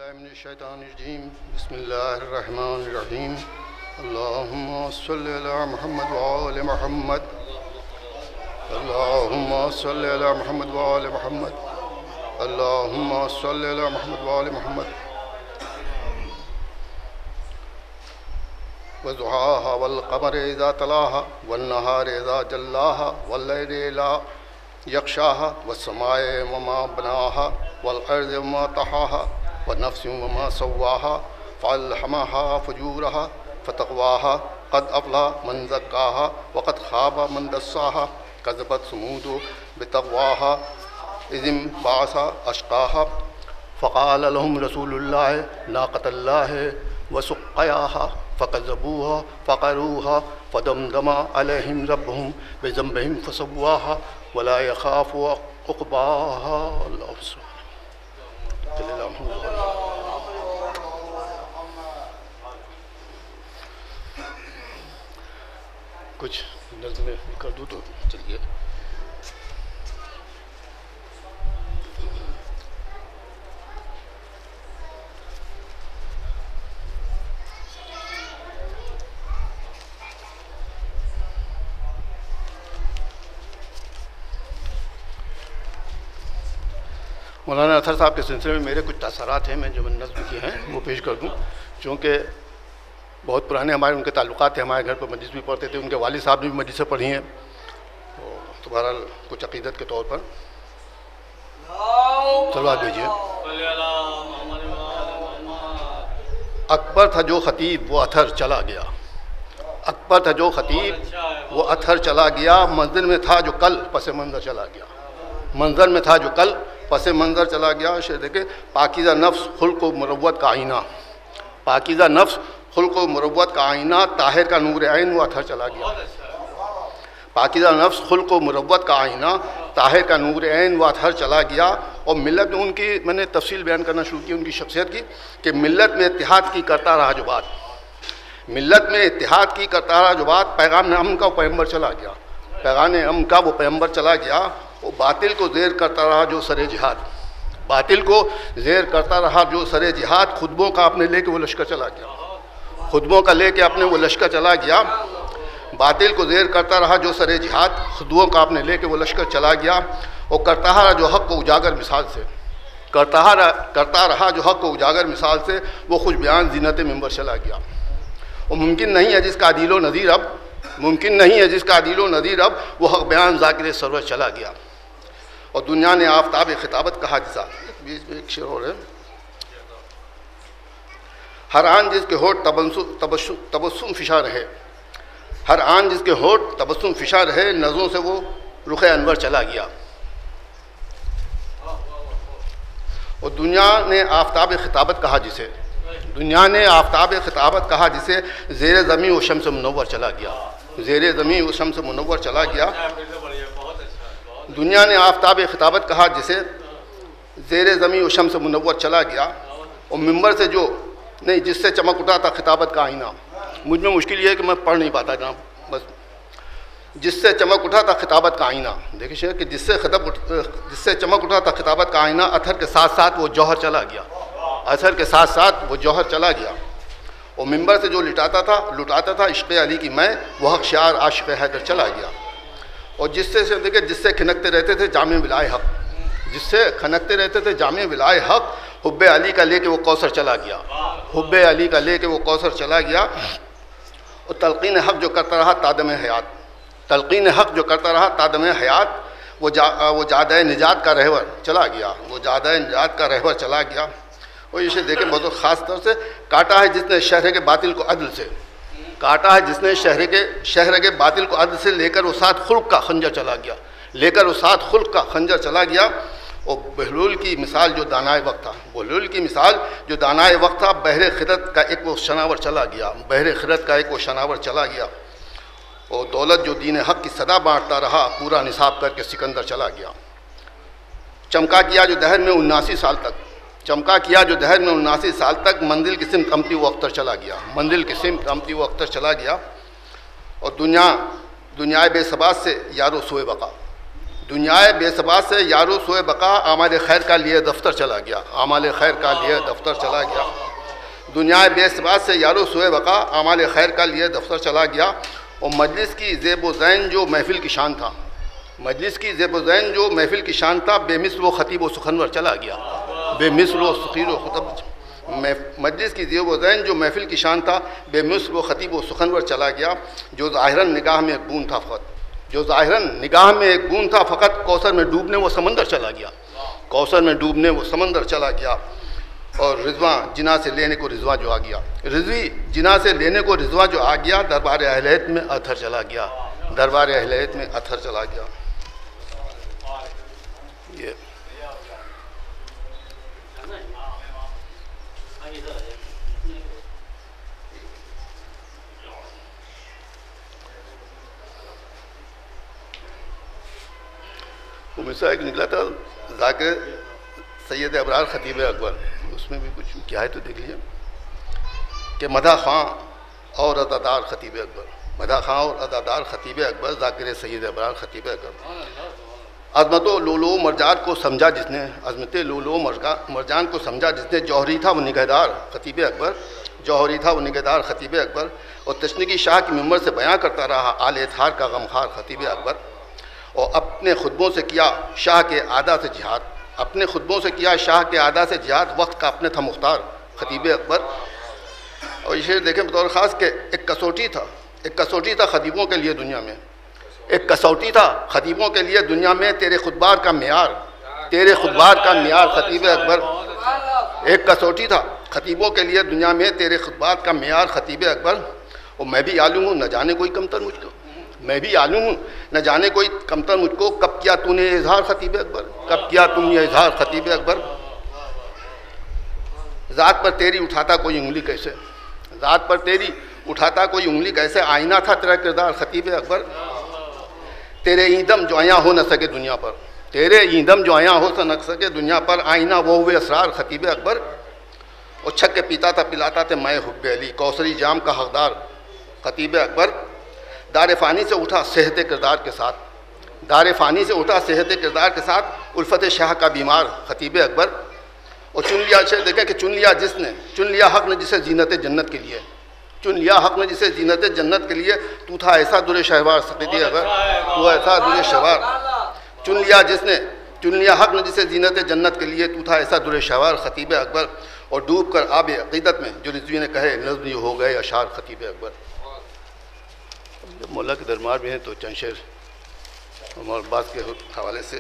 बिस्मिल्लाहिर्रहमानिर्रहीम बिस्मिल्लाहिर्रहमानिर्रहीम अल्लाहुम्मा सल्लि अला मुहम्मद व आले मुहम्मद अल्लाहुम्मा सल्लि अला मुहम्मद व आले मुहम्मद अल्लाहुम्मा सल्लि अला मुहम्मद व आले मुहम्मद वज़ुहाहा वल क़मरि इज़ा तलाहा वन नहारि इज़ा जल्लाहा वल लैलि इज़ा यग़शाहा वस्समाइ वमा बनाहा वल अर्ज़ि वमा तहाहा वनफ्सिन वमा सव्वाहा फ़अल्हमाहा फ़ुजूरहा फ़तक़वाहा क़द अफ़लहा मन ज़क्काहा वक़द ख़ाबा मन दस्साहा कज़्ज़बत समूद बितक़वाहा इज़ इंबअस अशक़ाहा फ़क़ाल लहुम रसूलुल्लाहि नाक़तल्लाहि वसुक़्याहा फ़कज़्ज़बूहा फ़क़रूहा फ़दमदमा अलैहिम रब्बुहुम बिज़ंबिहिम फ़सव्वाहा वला यख़ाफ़ु उक़बाहा। कुछ नज़्म में कर दूँ तो चलिए। मौलाना अतहर साहब के सिलसिले में मेरे कुछ तसरात हैं, मैं जो नज़्म किए हैं वो पेश कर दूँ। चूँकि बहुत पुराने हमारे उनके ताल्लुकात थे, हमारे घर पर मजलिस भी पढ़ते थे, उनके वालिद साहब ने भी मजलिसें पढ़ी हैं, तो बहरहाल कुछ अक़ीदत के तौर पर सलवात भेजिए। अकबर था जो ख़तीब वो अथर चला गया, अकबर था जो ख़तीब वो अथर चला गया, मंज़िल में था जो कल पस मंज़र चला गया, मंज़र में था जो कल पस मंज़र चला गया। शेर देखे, पाकीज़ा नफ्स खुल्क़ व मुरव्वत का आईना, पाकीज़ा नफ्स खुल्क़ व मुरव्वत का आईना, ताहिर का नूर ऐन वो अथर चला गया। पाकीज़ा नफ्स खुल्क़ व मुरव्वत का आईना, ताहिर का नूर ऐन वो अथर चला गया। और मिल्लत में उनकी मैंने तफसील बयान करना शुरू की उनकी शख्सियत की कि मिल्लत में इत्तिहाद की करता रहा जो बात, मिल्लत में इत्तिहाद की करता रहा जो बात, पैगाम अमन का वो पैगम्बर चला गया, पैगाम अमन का वो पैगम्बर चला गया। वो बातिल को ज़ेर करता रहा जो सरे जिहाद, बातिल को ज़ेर करता रहा जो सरे जिहाद, खुतबों का अपने लेके वो लश्कर चला गया, खुतबों का लेके अपने वो लश्कर चला गया। बातिल को ज़ेर करता रहा जो सरे जिहाद, खुतबों का अपने लेके वो लश्कर चला गया। और करता रहा जो हक़ को उजागर मिसाल से, करता रहा जो हक़ को उजागर मिसाल से, वो खुश बयान ज़ीनत मिंबर चला गया। और मुमकिन नहीं है जिसका अदीलो नज़ीर अब, मुमकिन नहीं है जिसका अदीलो नज़ीर अब, वो हक़ बयान ज़ाकिर सरवर चला गया। और दुनिया ने आफ्ताब खिताबत कहा जिसा, बीच में एक शेर हो रहे, हर आन जिसके होठ तबस्सुम फिशा रहे, हर आन जिसके होठ तबस्सुम फिशा रहे, नज़रों से वो रुख अनवर चला गया। और दुनिया ने आफ्ताब खिताबत कहा जिसे, दुनिया ने आफ्ताब खिताबत कहा जिसे, ज़ेर ज़मीं वो शम्स मुनव्वर चला गया, ज़ेर ज़मीं वो शम्स मुनव्वर चला गया। दुनिया ने आफ्ताब खिताबत कहा जिसे, ज़ेर ज़मीं वो शम्स मुनव्वर चला गया। और मिंबर से जो नहीं जिससे चमक उठा था खिताबत का आईना, मुझ में मुश्किल ये है कि मैं पढ़ नहीं पाता जनाब, बस जिससे चमक उठा था खिताबत का आईना। देखिए शेर कि जिससे चमक उठा था खिताबत का आईना, अथर के साथ साथ वो जौहर चला गया, अथर के साथ साथ वो जौहर चला गया। और मिंबर से जो लुटाता था इश्क़ अली की मैं, वह हक़ शार आशिक़ हैदर चला गया। और जिससे देखिए जिससे खनकते रहते थे जामे विलाए हक़, जिससे खनकते रहते थे जामे विलाए हक़, हुब्बे अली का लेके वो कौसर चला गया, हुब्बे अली का लेके वो कौसर चला गया। और तलक़ीन हक़ जो करता रहा तादम हयात, तलक़ीन हक़ जो करता रहा तादम हयात, वो जादा निजात का रहबर चला गया, वो जादा निजात का रहबर चला गया। और इसे देखें बहुत ख़ास तौर से, काटा है जिसने शहर के बातिल को अदल से, काटा है जिसने शहर के बातिल को अदल से, लेकर वो साथ खुल्क़ का खंजर चला गया, लेकर वो साथ खुल्क़ का खंजर चला गया। और बहलूल की मिसाल जो दानाए वक्त था, बहलूल की मिसाल जो दानाए वक्त था, बहरे खिरत का एक वो शनावर चला गया, बहरे खिरत का एक वो शनावर चला गया। और दौलत जो दीन हक़ की सदा बाँटता रहा, पूरा निसाब करके सिकंदर चला गया। चमका किया जो दहर में 79 साल तक, चमका किया जो दहर में 79 साल तक, मंजिल की सिमत अमती वो अख्तर चला गया, मंजिल की सिमत अमती वो अख्तर चला गया। और दुनिया बेसबात से यारो सोए बका, दुनियाए बेसबात से यारो सोए बका आमाल खैर का लिए दफ्तर चला गया, आमाल खैर का लिए दफ्तर चला गया। दुनियाए बेसबात से यारो सोए बका आमाल खैर का लिए दफ्तर चला गया। और मजलिस की ज़ेब व ज़ैन जो महफिल की शान था, मजलिस की ज़ेब व ज़ैन जो महफिल की शान था, बेमिसल व ख़तीब व सुखनवर चला गया, बेमिसल व ख़तीब व खुतब। मजलिस की ज़ेब व ज़ैन जो महफिल की शान था, बेमिसल व ख़तीब व सुखनवर चला गया। जो ज़ाहिरन निगाह में एक बूंद था फ़कत, जो ज़ाहिरन निगाह में एक बूंद था फ़कत, कौसर में डूबने वो समंदर चला गया, कौसर में डूबने वो समंदर चला गया। और रिजवा जिना से लेने को रिजवा जो आ गया, रिजवी जिना से लेने को रिजवा जो आ गया, दरबार अहलियत में अथर चला गया, दरबार अहलियत में अथर चला गया। ये वो मिसा एक निकला था जाकिर सैयद अबरार ख़तीब अकबर, उसमें भी कुछ क्या है तो देख लीजिए कि मदा ख़ां और अदादार ख़तीब अकबर, मदा ख़ां और अदादार ख़तीब अकबर जाकिर सैयद अबरार ख़तीब अकबर। अज़मत लूलू मरजान को समझा जिसने, अज़मत लूलू मरजान को समझा जिसने, जौहरी था वो निगहदार ख़तीब अकबर, जौहरी था वो निगहदार ख़तीब अकबर। और तशनीकी शाह की मिंबर से बयां करता रहा आल इत्हार का गमखार ख़तीब अकबर। और अपने खुतबों से किया शाह के आदा से जिहाद, अपने खुतबों से किया शाह के आदा से जिहाद, वक्त का अपने था मुख्तार ख़तीब अकबर। और ये देखें बतौर ख़ास के एक कसौटी था, एक कसौटी था ख़तीबों के लिए दुनिया में, एक कसौटी था ख़तीबों के लिए दुनिया में, तेरे खुतबार का मेयार, तेरे खुतबार का मेयार ख़तीब अकबर। एक कसौटी था ख़तीबों के लिए दुनिया में, तेरे खुतबार का मेयार ख़तीब अकबर। और मैं भी आलूम हूँ न जाने कोई कमतर मुझको, मैं भी आलूम हूँ न जाने कोई कमतर मुझको, कब किया तूने इजहार ख़तीब अकबर, कब किया तुमने इजहार ख़तीब अकबर। ज़ात पर तेरी उठाता कोई उंगली कैसे, ज़ात पर तेरी उठाता कोई उंगली कैसे, आईना था तेरा किरदार ख़तीब अकबर। तेरे ईंदम जो आया हो न सके दुनिया पर, तेरे ईंदम जो आया हो न सके दुनिया पर, आईना वो हुए असरार ख़तीब अकबर। और छक के पीता था पिलाता थे मैं हुब्बे अली, कौसरी जाम का हकदार ख़तीब अकबर। दार फ़ानी से उठा सेहत किरदार के साथ, दार फ़ानी से उठा सेहत किरदार के साथ, उल्फत शाह का बीमार ख़तीब अकबर। और चुन लिया, देखें कि चुन लिया जिसने, चुन लिया हक़ ने जिसे जीनत जन्नत के लिए, चुन लिया हक़ ने जिसे जीनत जन्नत के लिए, तू था ऐसा दुरे शहवार ख़तीब अकबर, तू ऐसा दुरे शहवार। चुन लिया जिसने, चुन लिया हक़ ने जिसे जीनत जन्नत के लिए, तू था ऐसा दुरे शहवार ख़तीब अकबर। और डूब कर आब अक़ीदत में जो रिजवी ने कहे नज़्म हो गए अशार ख़तीब अकबर। जब मौला के दरबार में हैं तो चंद शेर उमर अब्बास के हवाले से,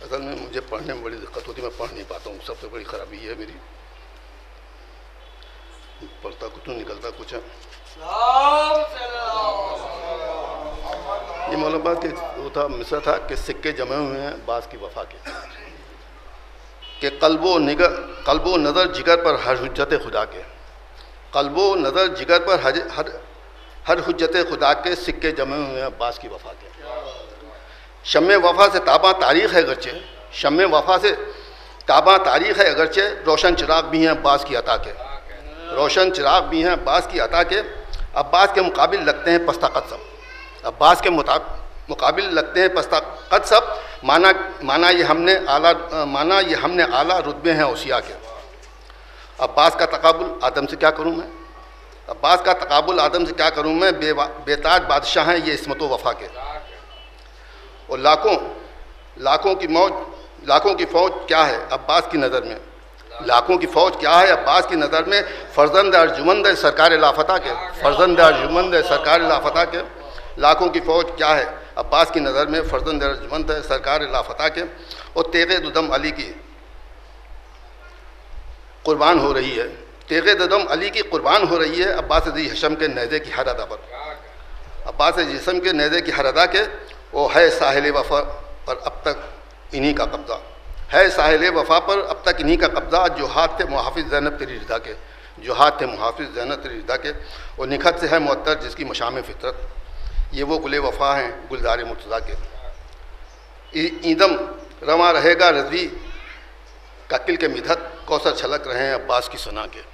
असल में मुझे पढ़ने में बड़ी दिक्कत होती है, मैं पढ़ नहीं पाता हूँ, सबसे बड़ी ख़राबी है मेरी, पढ़ता कुछ निकलता कुछ है। ये मौला अब्बास के वो था मिसरा था कि सिक्के जमे हुए हैं बास की वफ़ा के कल्बो नज़र जिगर पर हर हुज्जत खुदा के, कल्बो नज़र जिगर पर हर हुज्जत खुदा के, सिक्के जमे हुए हैं बास की वफ़ा के। शम्मे वफ़ा से ताबा तारीख़ है अगरचे, शम्मे वफ़ा से ताबा तारीख़ है अगरचे, रोशन चिराग भी हैं बास की अता के, रोशन चिराग भी हैं बास की अता के। अब्बास के मुकाबिल लगते हैं पस्ता कद सब, अब्बास के मुकाबिल लगते हैं पस्ता कद सब। माना ये हमने आला रुतबे हैं औसिया के। अब्बास का तकाबुल आदम से क्या करूँ मैं, अब्बास का तकाबुल आदम से क्या करूँ मैं, बेताज बादशाह हैं ये इस्मत व वफ़ा के। और लाखों की फ़ौज क्या है अब्बास की नज़र में, लाखों की फ़ौज क्या है अब्बास की नज़र में, फ़र्जंद अर्जुमंद सरकार लाफता के, फ़र्जंद अर्जुमंद सरकार लाफता के। लाखों की फ़ौज क्या है अब्बास की नज़र में, फ़र्जंद अर्जुमंद सरकार लाफता के। और तेग़े दुदम अली की कुर्बान हो रही है, तेग़े दुदम अली की कुर्बान हो रही है, अब्बास ज़ी हशम के नेज़े की हर अदा पर, अब्बास जिस्म के नेज़े की हर अदा के। वो है साहिल वफ़ा पर अब तक इन्हीं का कब्ज़ा, है साहिल वफ़ा पर अब तक इन्हीं का कब्ज़ा, जो हाथ थे मुहाफ़िज़ ज़ैनब तेरी रिदा के, जो हाथ थे मुहाफ़िज़ ज़ैनब तेरी रिदा के। और निखत से है मुअत्तर जिसकी मशाम फ़ितरत, ये वो गुले वफ़ा हैं गुलज़ार मुर्तज़ा के। ईदम रमा रहेगा रज़वी का किल के मिधत, कौसर छलक रहे हैं अब्बास की सना के।